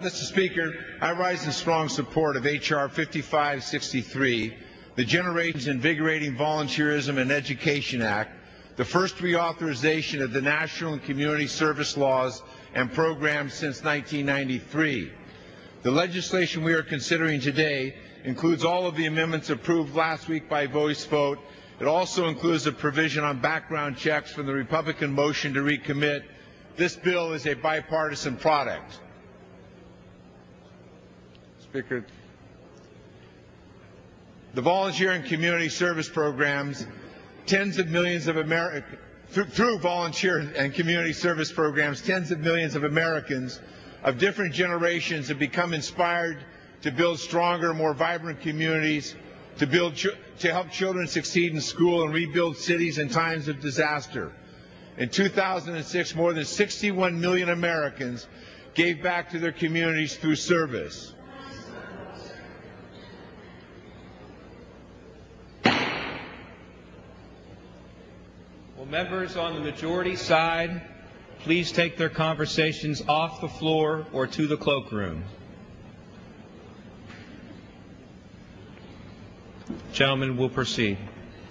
Mr. Speaker, I rise in strong support of H.R. 5563, the Generations Invigorating Volunteerism and Education Act, the first reauthorization of the national and community service laws and programs since 1993. The legislation we are considering today includes all of the amendments approved last week by voice vote. It also includes a provision on background checks from the Republican motion to recommit. This bill is a bipartisan product. Speaker, the volunteer and community service programs, tens of millions of Americans, through volunteer and community service programs, tens of millions of Americans of different generations have become inspired to build stronger, more vibrant communities, to help children succeed in school and rebuild cities in times of disaster. In 2006, more than 61 million Americans gave back to their communities through service. Will members on the majority side please take their conversations off the floor or to the cloakroom? Gentlemen, will proceed.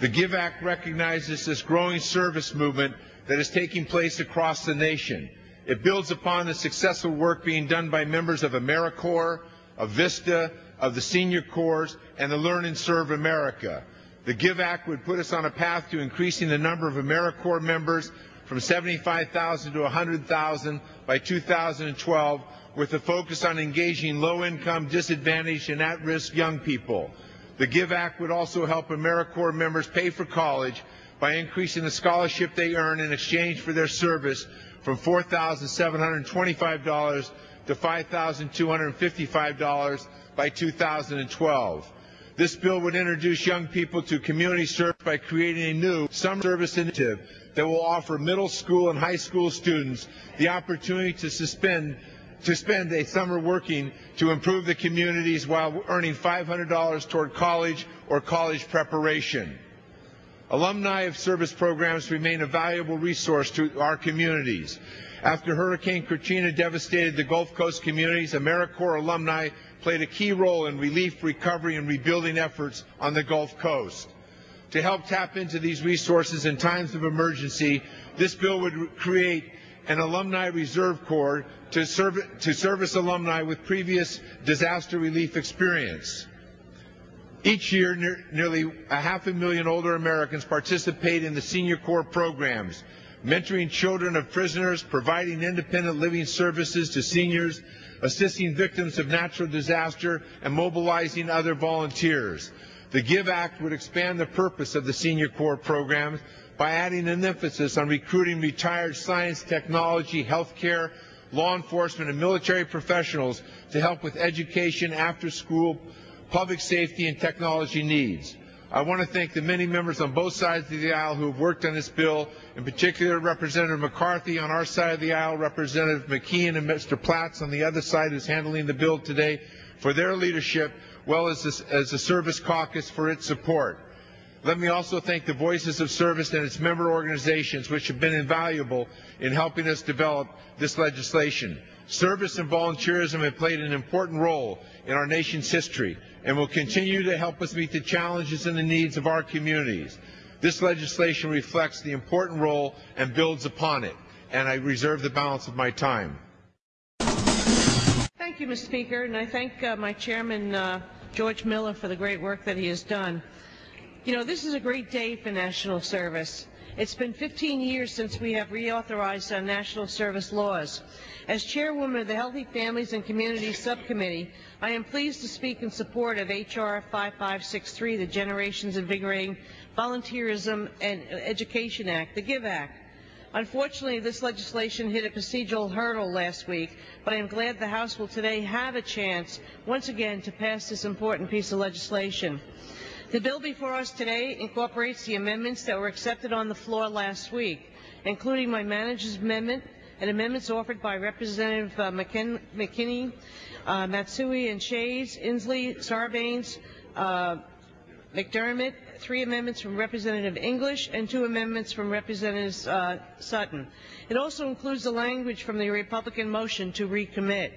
The GIVE Act recognizes this growing service movement that is taking place across the nation. It builds upon the successful work being done by members of AmeriCorps, of VISTA, of the Senior Corps, and the Learn and Serve America. The GIVE Act would put us on a path to increasing the number of AmeriCorps members from 75,000 to 100,000 by 2012, with a focus on engaging low-income, disadvantaged, and at-risk young people. The GIVE Act would also help AmeriCorps members pay for college by increasing the scholarship they earn in exchange for their service from $4,725 to $5,255 by 2012. This bill would introduce young people to community service by creating a new summer service initiative that will offer middle school and high school students the opportunity to spend a summer working to improve the communities while earning $500 toward college or college preparation. Alumni of service programs remain a valuable resource to our communities. After Hurricane Katrina devastated the Gulf Coast communities, AmeriCorps alumni played a key role in relief, recovery, and rebuilding efforts on the Gulf Coast. To help tap into these resources in times of emergency, this bill would create an alumni reserve corps to service alumni with previous disaster relief experience. Each year, nearly 500,000 older Americans participate in the Senior Corps programs, mentoring children of prisoners, providing independent living services to seniors, assisting victims of natural disaster, and mobilizing other volunteers. The GIVE Act would expand the purpose of the Senior Corps programs by adding an emphasis on recruiting retired science, technology, healthcare, law enforcement, and military professionals to help with education, after-school, public safety, and technology needs. I want to thank the many members on both sides of the aisle who have worked on this bill, in particular Representative McCarthy on our side of the aisle, Representative McKeon, and Mr. Platts on the other side who's handling the bill today, for their leadership, well as the Service Caucus for its support. Let me also thank the Voices of Service and its member organizations, which have been invaluable in helping us develop this legislation. Service and volunteerism have played an important role in our nation's history and will continue to help us meet the challenges and the needs of our communities. This legislation reflects the important role and builds upon it, and I reserve the balance of my time. Thank you, Mr. Speaker, and I thank my chairman, George Miller, for the great work that he has done. You know, this is a great day for national service. It's been 15 years since we have reauthorized our national service laws. As chairwoman of the Healthy Families and Communities Subcommittee, I am pleased to speak in support of H.R. 5563, the Generations Invigorating Volunteerism and Education Act, the GIVE Act. Unfortunately, this legislation hit a procedural hurdle last week, but I am glad the House will today have a chance once again to pass this important piece of legislation. The bill before us today incorporates the amendments that were accepted on the floor last week, including my manager's amendment and amendments offered by Representative McKinney, Matsui and Shays, Inslee, Sarbanes, McDermott, 3 amendments from Representative English, and 2 amendments from Representative Sutton. It also includes the language from the Republican motion to recommit.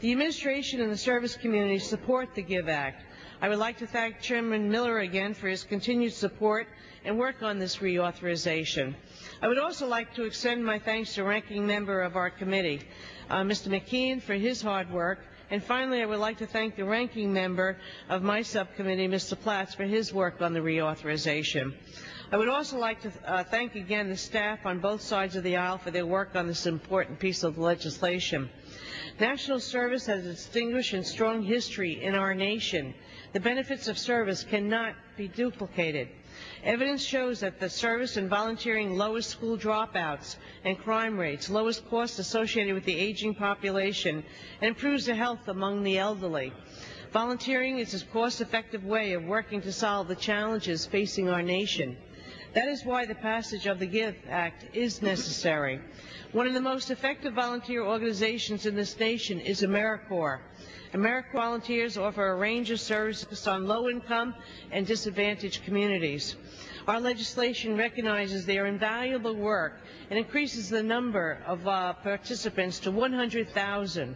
The administration and the service community support the GIVE Act. I would like to thank Chairman Miller again for his continued support and work on this reauthorization. I would also like to extend my thanks to the ranking member of our committee, Mr. McKeon, for his hard work. And finally, I would like to thank the ranking member of my subcommittee, Mr. Platts, for his work on the reauthorization. I would also like to thank again the staff on both sides of the aisle for their work on this important piece of legislation. National service has a distinguished and strong history in our nation. The benefits of service cannot be duplicated. Evidence shows that the service and volunteering lowers school dropouts and crime rates, lowers costs associated with the aging population, and improves the health among the elderly. Volunteering is a cost-effective way of working to solve the challenges facing our nation. That is why the passage of the GIVE Act is necessary. One of the most effective volunteer organizations in this nation is AmeriCorps. AmeriCorps volunteers offer a range of services on low-income and disadvantaged communities. Our legislation recognizes their invaluable work and increases the number of participants to 100,000.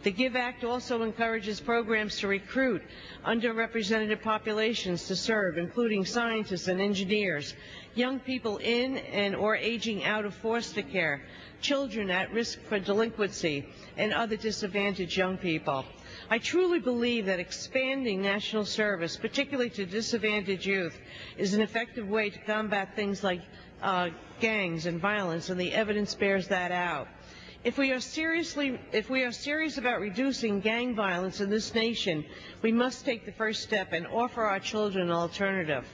The GIVE Act also encourages programs to recruit underrepresented populations to serve, including scientists and engineers, young people in and or aging out of foster care, children at risk for delinquency, and other disadvantaged young people. I truly believe that expanding national service, particularly to disadvantaged youth, is an effective way to combat things like gangs and violence, and the evidence bears that out. If we are serious about reducing gang violence in this nation, we must take the first step and offer our children an alternative.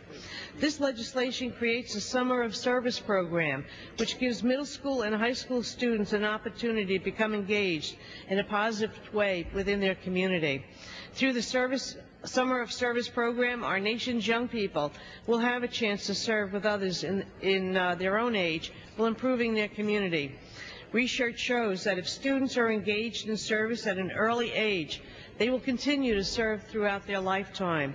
This legislation creates a Summer of Service program, which gives middle school and high school students an opportunity to become engaged in a positive way within their community. Through the Summer of Service program, our nation's young people will have a chance to serve with others in their own age while improving their community. Research shows that if students are engaged in service at an early age, they will continue to serve throughout their lifetime.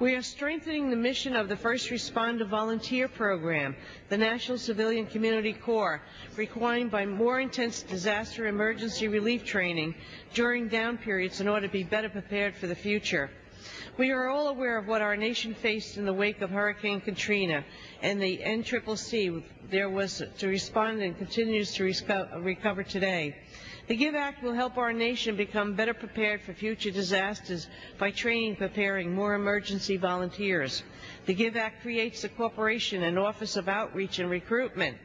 We are strengthening the mission of the First Responder Volunteer Program, the National Civilian Community Corps, requiring by more intense disaster emergency relief training during down periods in order to be better prepared for the future. We are all aware of what our nation faced in the wake of Hurricane Katrina, and the NCCC there was to respond and continues to recover today. The GIVE Act will help our nation become better prepared for future disasters by training and preparing more emergency volunteers. The GIVE Act creates the Corporation and Office of Outreach and Recruitment.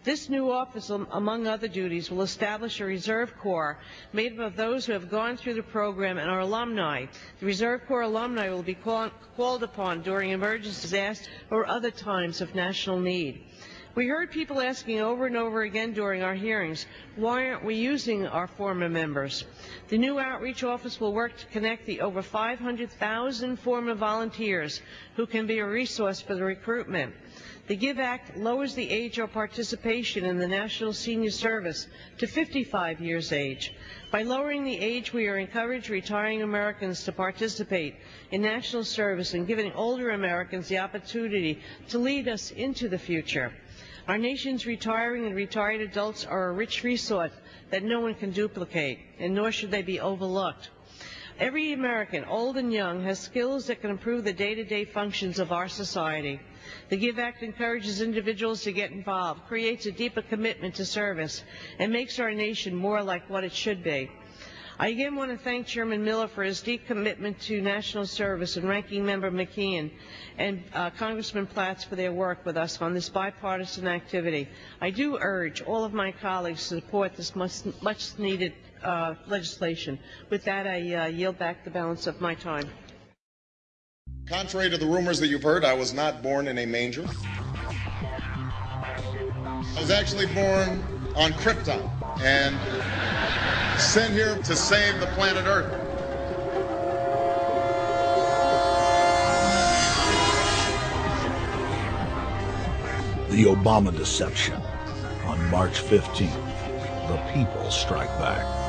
This new office, among other duties, will establish a Reserve Corps made up of those who have gone through the program and are alumni. The Reserve Corps alumni will be called upon during emergency disasters or other times of national need. We heard people asking over and over again during our hearings, why aren't we using our former members? The new outreach office will work to connect the over 500,000 former volunteers who can be a resource for the recruitment. The GIVE Act lowers the age of participation in the National Senior Service to 55 years age. By lowering the age, we are encouraging retiring Americans to participate in national service and giving older Americans the opportunity to lead us into the future. Our nation's retiring and retired adults are a rich resource that no one can duplicate, and nor should they be overlooked. Every American, old and young, has skills that can improve the day-to-day functions of our society. The GIVE Act encourages individuals to get involved, creates a deeper commitment to service, and makes our nation more like what it should be. I again want to thank Chairman Miller for his deep commitment to national service and Ranking Member McKeon and Congressman Platts for their work with us on this bipartisan activity. I do urge all of my colleagues to support this much needed legislation. With that, I yield back the balance of my time. Contrary to the rumors that you've heard, I was not born in a manger. I was actually born on Krypton and sent here to save the planet Earth. The Obama deception. On March 15th, the people strike back.